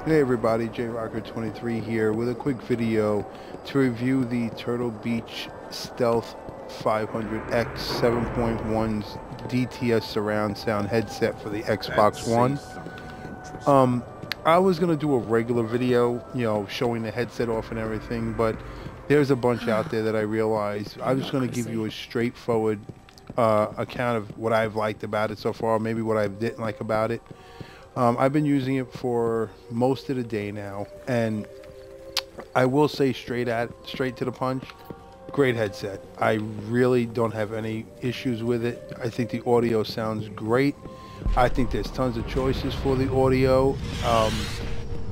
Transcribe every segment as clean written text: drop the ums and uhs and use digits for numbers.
Hey everybody, JRocker23 here with a quick video to review the Turtle Beach Stealth 500X 7.1's DTS surround sound headset for the Xbox One. I was gonna do a regular video, showing the headset off and everything, but there's a bunch out there that I realized I'm just gonna give you a straightforward account of what I've liked about it so far, maybe what I didn't like about it. I've been using it for most of the day now, and I will say straight to the punch, great headset. I really don't have any issues with it. I think the audio sounds great. I think there's tons of choices for the audio.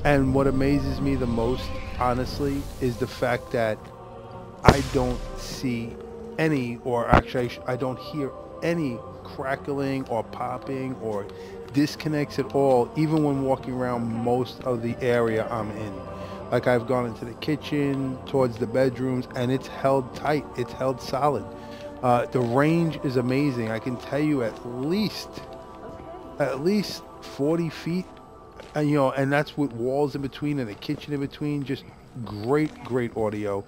And what amazes me the most, honestly, is the fact that I don't see any, or actually I don't hear any crackling or popping or disconnects at all, even when walking around most of the area I'm in. Like, I've gone into the kitchen, towards the bedrooms, and it's held tight, it's held solid. The range is amazing. I can tell you at least 40 feet, and and that's with walls in between and a kitchen in between. Just great audio.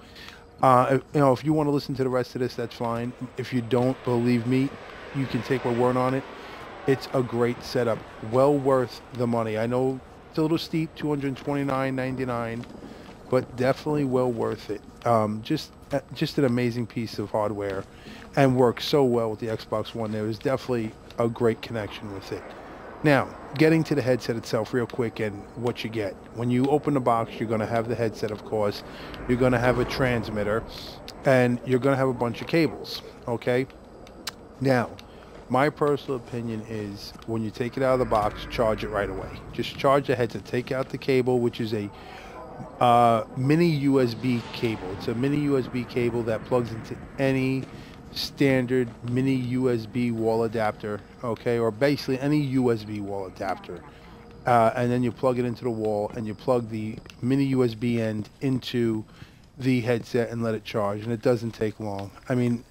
If you want to listen to the rest of this, that's fine. If you don't believe me, you can take my word on it. It's a great setup, well worth the money. I know it's a little steep, $229.99, but definitely well worth it. Just an amazing piece of hardware, and works so well with the Xbox One. There is definitely a great connection with it. Now, getting to the headset itself real quick and what you get. When you open the box, you're going to have the headset, of course. You're going to have a transmitter, and you're going to have a bunch of cables, okay? Now, my personal opinion is when you take it out of the box, charge it right away. Just charge the headset. Take out the cable, which is a mini USB cable. It's a mini USB cable that plugs into any standard mini USB wall adapter, okay, or basically any USB wall adapter, and then you plug it into the wall, and you plug the mini USB end into the headset and let it charge, and it doesn't take long. I mean,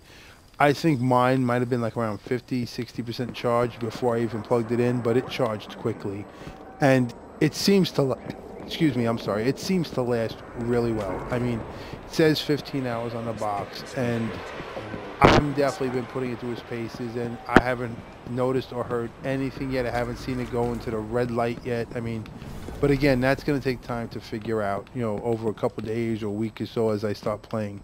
I think mine might have been like around 50-60% charged before I even plugged it in, but it charged quickly, and it seems to excuse me, I'm sorry, it seems to last really well. I mean, it says 15 hours on the box, and I've definitely been putting it through its paces, and I haven't noticed or heard anything yet. I haven't seen it go into the red light yet. I mean, but again, that's going to take time to figure out, over a couple of days or a week or so as I start playing.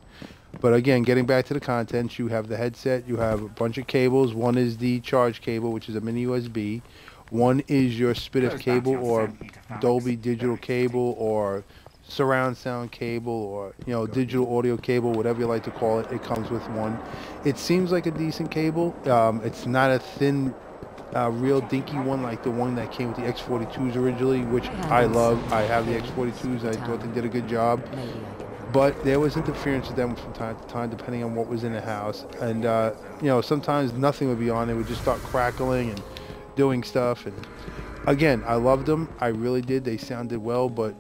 But again, getting back to the contents, you have the headset, you have a bunch of cables. One is the charge cable, which is a mini USB. One is your SPDIF cable, or Dolby digital cable, or surround sound cable, or digital audio cable, whatever you like to call it. It comes with one. It seems like a decent cable. It's not a thin, real dinky one like the one that came with the X42s originally, which I love. I have the X42s. I thought they did a good job, but there was interference with them from time to time, depending on what was in the house. And sometimes nothing would be on. It would just start crackling and doing stuff. And again, I loved them. I really did. They sounded well, but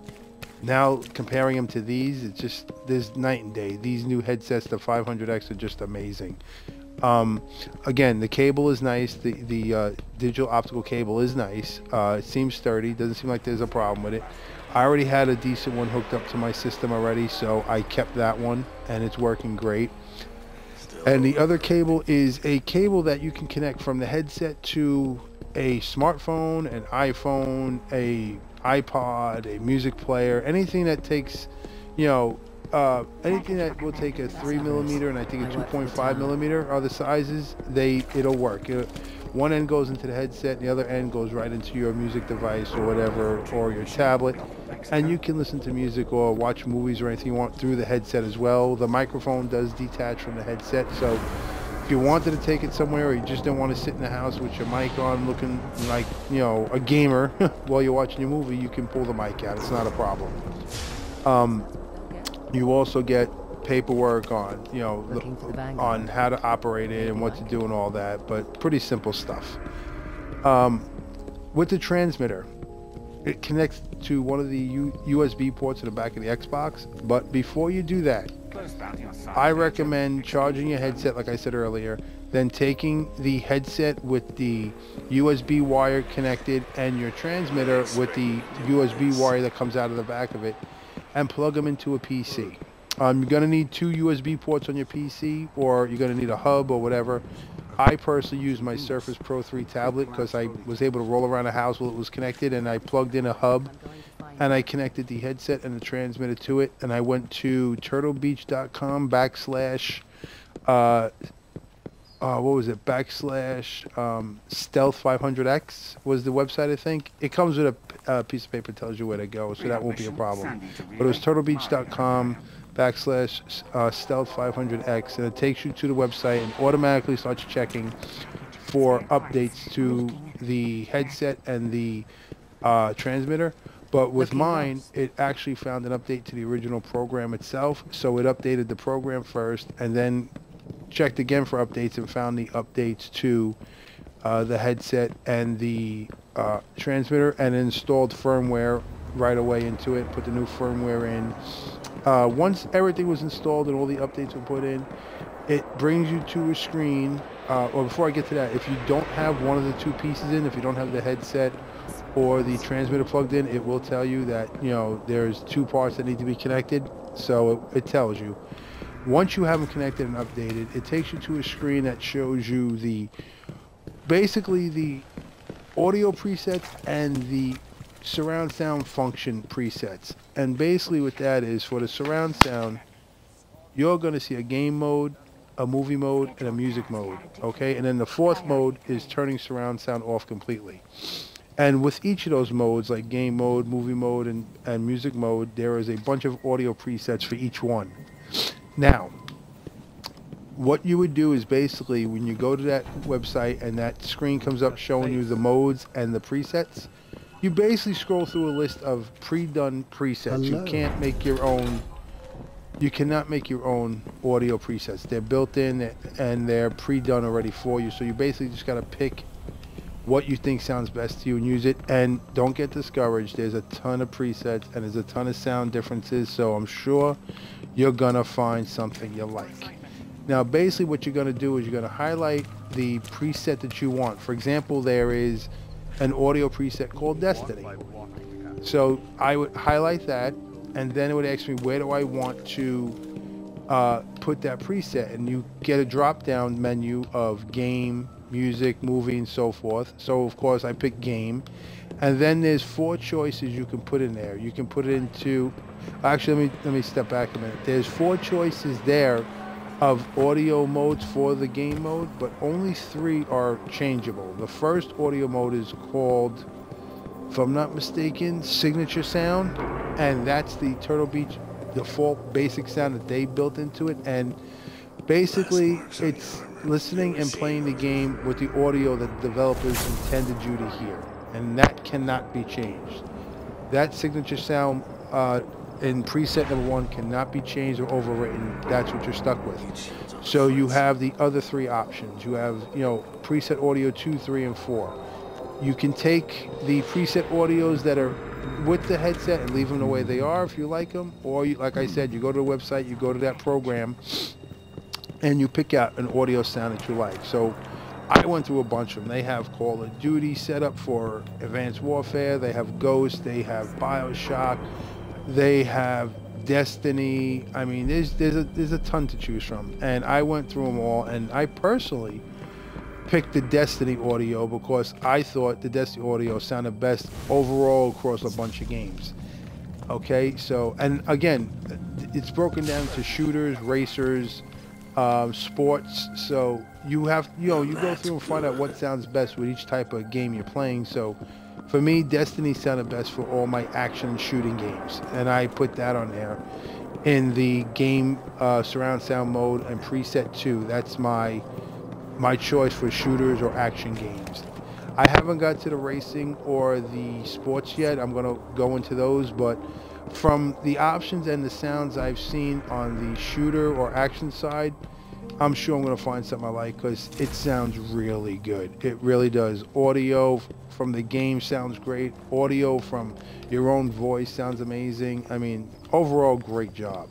now comparing them to these, it's just, there's night and day. These new headsets, the 500X, are just amazing. Again, the cable is nice. The digital optical cable is nice. It seems sturdy. Doesn't seem like there's a problem with it. I already had a decent one hooked up to my system already, so I kept that one, and it's working great. And the other cable is a cable that you can connect from the headset to a smartphone, an iPhone, a iPod, a music player, anything that takes, anything that will take a 3mm and I think a 2.5mm are the sizes. It'll work. One end goes into the headset, and the other end goes right into your music device or whatever, or your tablet, and you can listen to music or watch movies or anything you want through the headset as well. The microphone does detach from the headset, so if you wanted to take it somewhere, or you just don't want to sit in the house with your mic on looking like, a gamer while you're watching your movie, you can pull the mic out. It's not a problem. You also get paperwork on, on how to operate it and what to do and all that, but pretty simple stuff. With the transmitter, it connects to one of the USB ports in the back of the Xbox, but before you do that, I recommend charging your headset, like I said earlier, then taking the headset with the USB wire connected and your transmitter with the USB wire that comes out of the back of it, and plug them into a PC. You're going to need 2 USB ports on your PC, or you're going to need a hub or whatever. I personally use my Surface Pro 3 tablet because I was able to roll around the house while it was connected, and I plugged in a hub and I connected the headset and the transmitter to it, and I went to turtlebeach.com backslash what was it, backslash stealth 500X was the website, I think. It comes with a piece of paper that tells you where to go, so that won't be a problem. But it was turtlebeach.com backslash stealth 500X, and it takes you to the website and automatically starts checking for updates to the headset and the transmitter. But with mine, it actually found an update to the original program itself, so it updated the program first and then checked again for updates and found the updates to the headset and the transmitter, and installed firmware right away into it, put the new firmware in. Once everything was installed and all the updates were put in, it brings you to a screen, or before I get to that, if you don't have one of the 2 pieces in, if you don't have the headset or the transmitter plugged in, it will tell you that, you know, there's 2 parts that need to be connected, so it tells you. Once you have them connected and updated, it takes you to a screen that shows you basically the audio presets and the surround sound function presets. And basically what that is, for the surround sound, you're going to see a game mode, a movie mode, and a music mode, okay? And then the 4th mode is turning surround sound off completely. And with each of those modes, like game mode, movie mode, and music mode, there is a bunch of audio presets for each one. Now, what you would do is basically, when you go to that website and that screen comes up showing you the modes and the presets, you basically scroll through a list of pre-done presets. You can't make your own. You cannot make your own audio presets. They're built in and they're pre-done already for you. So you basically just got to pick what you think sounds best to you and use it. And don't get discouraged. There's a ton of presets and there's a ton of sound differences. So I'm sure you're gonna find something you like. Now basically what you're gonna do is you're gonna highlight the preset that you want. For example, there is an audio preset called Destiny. So I would highlight that, and then it would ask me where do I want to put that preset, and you get a drop down menu of game, music, movie, and so forth. So of course I pick game, and then there's 4 choices you can put in there. You can put it into, actually let me step back a minute. There's 4 choices there of audio modes for the game mode, but only 3 are changeable. The first audio mode is called, if I'm not mistaken, signature sound, and that's the Turtle Beach default basic sound that they built into it. And basically it's listening and playing the game with the audio that the developers intended you to hear, and that cannot be changed. That signature sound in preset number 1 cannot be changed or overwritten. That's what you're stuck with. So you have the other 3 options. You have, you know, preset audio 2, 3, and 4. You can take the preset audios that are with the headset and leave them the way they are if you like them, or you, like I said, you go to the website, you go to that program, and you pick out an audio sound that you like. So I went through a bunch of them. They have Call of Duty set up for Advanced Warfare. They have Ghost. They have BioShock. They have Destiny. I mean, there's a ton to choose from. And I went through them all, and I personally picked the Destiny audio because I thought the Destiny audio sounded best overall across a bunch of games. Okay, so, and again, it's broken down to shooters, racers, sports. So you have, you know, you go through and find out what sounds best with each type of game you're playing. So for me, Destiny sounded best for all my action shooting games, and I put that on there in the game surround sound mode and preset 2. That's my choice for shooters or action games. I haven't got to the racing or the sports yet. I'm going to go into those, but from the options and the sounds I've seen on the shooter or action side, I'm sure I'm going to find something I like because it sounds really good. It really does. Audio from the game sounds great. Audio from your own voice sounds amazing. I mean, overall, great job.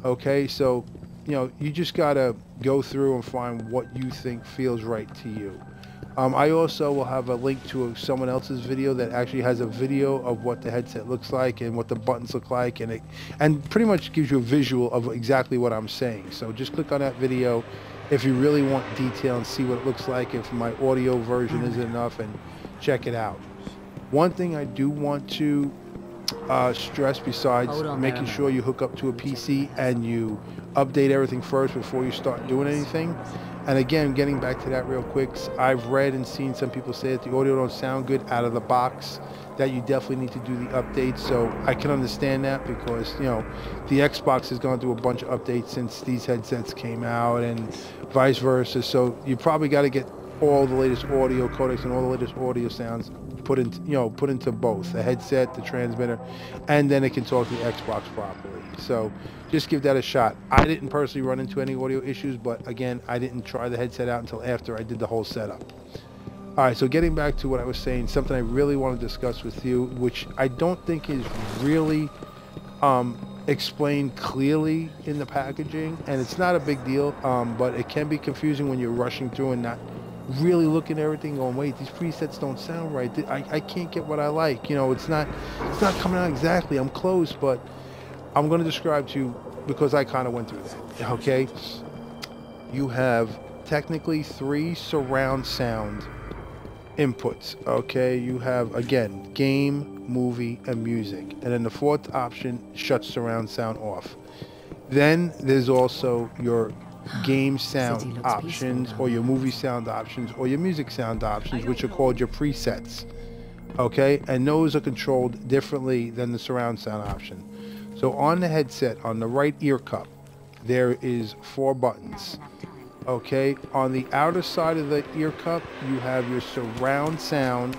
Okay, so, you know, you just got to go through and find what you think feels right to you. I also will have a link to someone else's video that actually has a video of what the headset looks like and what the buttons look like, and pretty much gives you a visual of exactly what I'm saying. So just click on that video if you really want detail and see what it looks like, if my audio version isn't enough, and check it out. One thing I do want to stress, besides making sure you hook up to a PC and you update everything first before you start doing anything. And again, getting back to that real quick, I've read and seen some people say that the audio don't sound good out of the box, that you definitely need to do the updates. So I can understand that, because the Xbox has gone through a bunch of updates since these headsets came out, and vice versa. So you probably got to get all the latest audio codecs and all the latest audio sounds put into both the headset, the transmitter, and then it can talk to the Xbox properly. So just give that a shot. I didn't personally run into any audio issues, but again, I didn't try the headset out until after I did the whole setup. All right, so getting back to what I was saying, something I really want to discuss with you, which I don't think is really explained clearly in the packaging, and it's not a big deal, but it can be confusing when you're rushing through and not really looking at everything, going, wait, these presets don't sound right. I can't get what I like. It's not coming out exactly. I'm close, but I'm going to describe to you, because I kind of went through that. Okay, you have technically 3 surround sound inputs. Okay, you have, again, game, movie, and music, and then the 4th option shuts surround sound off. Then there's also your game sound options, or your movie sound options, or your music sound options, which are called your presets. Okay, and those are controlled differently than the surround sound option. So on the headset, on the right ear cup, there is 4 buttons. Okay, on the outer side of the ear cup, you have your surround sound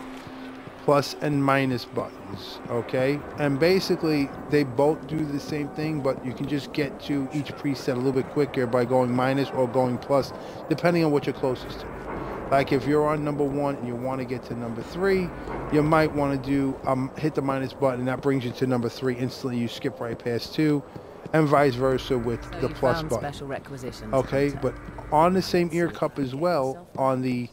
plus and minus buttons. Okay, and basically they both do the same thing, but you can just get to each preset a little bit quicker by going minus or going plus, depending on what you're closest to. Like if you're on number 1 and you want to get to number 3, you might want to do hit the minus button, and that brings you to number 3 instantly. You skip right past 2, and vice versa with the plus button. Special requisitions, okay, but on the same ear cup as well, on the,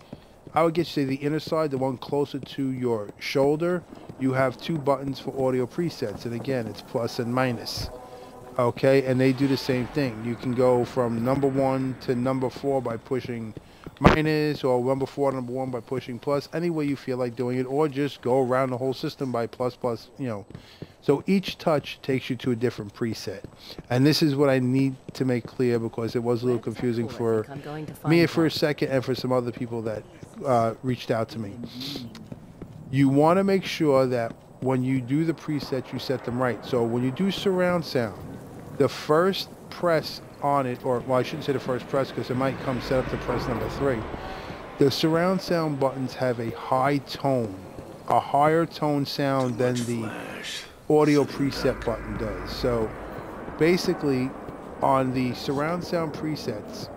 I would get you to say the inner side, the one closer to your shoulder, you have 2 buttons for audio presets, and again, it's plus and minus. Okay, and they do the same thing. You can go from number 1 to number 4 by pushing minus, or number 4 to number 1 by pushing plus, any way you feel like doing it, or just go around the whole system by plus. So each touch takes you to a different preset, and this is what I need to make clear, because it was a little confusing for me for a second, and for some other people that reached out to me. You want to make sure that when you do the presets, you set them right. So when you do surround sound, the first press on it, or well, I shouldn't say the first press, because it might come set up to press number 3. The surround sound buttons have a high tone, a higher tone sound than the audio preset button does. So basically, on the surround sound presets,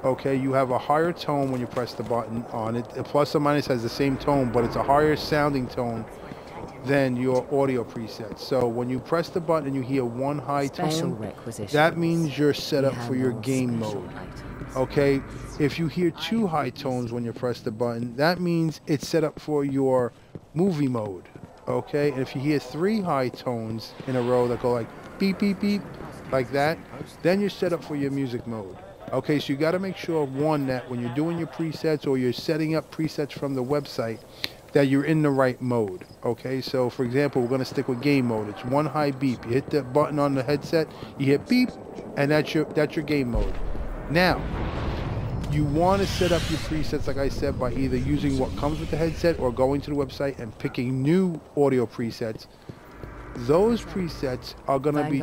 okay, you have a higher tone when you press the button on it. The plus or minus has the same tone, but it's a higher sounding tone than your audio presets. So when you press the button and you hear 1 high tone, that means you're set up for your game mode. Okay, if you hear 2 high tones when you press the button, that means it's set up for your movie mode. Okay, and if you hear 3 high tones in a row that go like beep beep beep like that, then you're set up for your music mode. Okay, so you got to make sure, one, that when you're doing your presets, or you're setting up presets from the website, that you're in the right mode. Okay, so for example, we're going to stick with game mode. It's 1 high beep. You hit the button on the headset, you hit beep, and that's your game mode. Now, you want to set up your presets, like I said, by either using what comes with the headset or going to the website and picking new audio presets. Those presets are going to be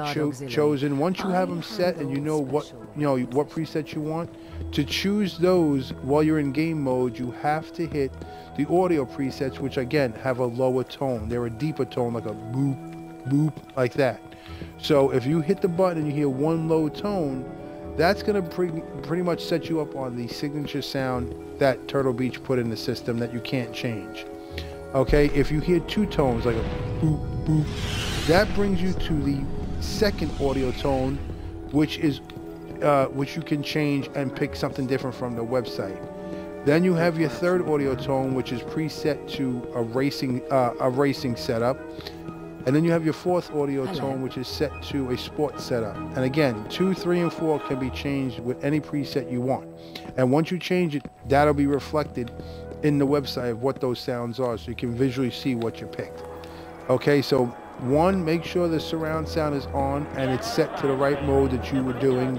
chosen once you have them set, and you know what presets you want. To choose those while you're in game mode, you have to hit the audio presets, which again have a lower tone. They're a deeper tone, like a boop boop, like that. So if you hit the button and you hear 1 low tone, that's going to pretty much set you up on the signature sound that Turtle Beach put in the system that you can't change. Okay, if you hear 2 tones, like a boop boop, that brings you to the second audio tone, which is which you can change and pick something different from the website. Then you have your third audio tone, which is preset to a racing setup. And then you have your fourth audio tone, which is set to a sports setup. And again, 2, 3, and 4 can be changed with any preset you want. And once you change it, that'll be reflected in the website of what those sounds are, so you can visually see what you picked. Okay, so 1, make sure the surround sound is on and it's set to the right mode that you were doing,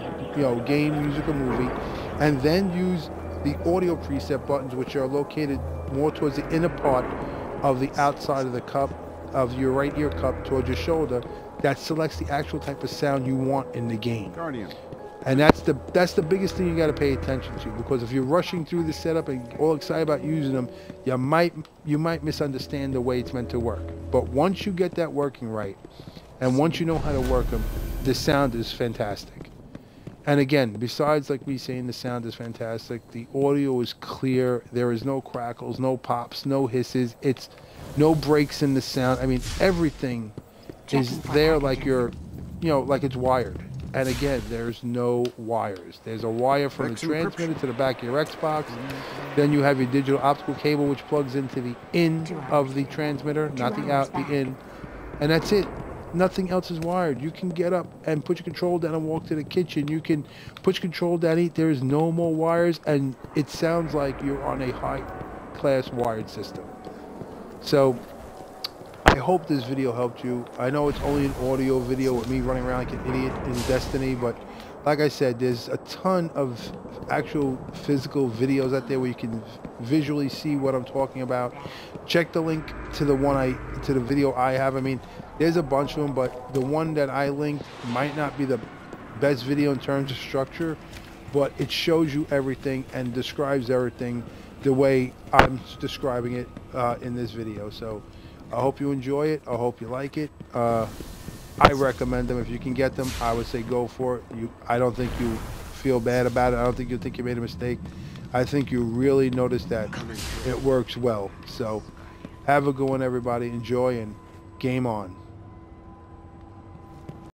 game, music, or movie. And then use the audio preset buttons, which are located more towards the inner part of the outside of the cup, of your right ear cup towards your shoulder, that selects the actual type of sound you want in the game. Guardian. And that's the biggest thing you got to pay attention to, because if you're rushing through the setup and all excited about using them, you might misunderstand the way it's meant to work. But once you get that working right, and once you know how to work them, the sound is fantastic. And again, besides like me saying the sound is fantastic, the audio is clear. There is no crackles, no pops, no hisses. It's no breaks in the sound. I mean, everything is there like like it's wired. And again, there's no wires. There's a wire from the transmitter to the back of your Xbox. Then you have your digital optical cable, which plugs into the in of the transmitter, not the out, the in. And that's it. Nothing else is wired. You can get up and put your control down and walk to the kitchen. You can put your control down, eat. There is no more wires, and it sounds like you're on a high-class wired system. So I hope this video helped you. I know it's only an audio video with me running around like an idiot in Destiny, but like I said, there's a ton of actual physical videos out there where you can visually see what I'm talking about. Check the link to the video I have. I mean, there's a bunch of them, but the one that I linked might not be the best video in terms of structure, but it shows you everything and describes everything the way I'm describing it in this video. So I hope you enjoy it. I hope you like it. I recommend them. If you can get them, I would say go for it. I don't think you feel bad about it. I don't think you think you made a mistake. I think you really notice that it works well. So have a good one, everybody. Enjoy and game on.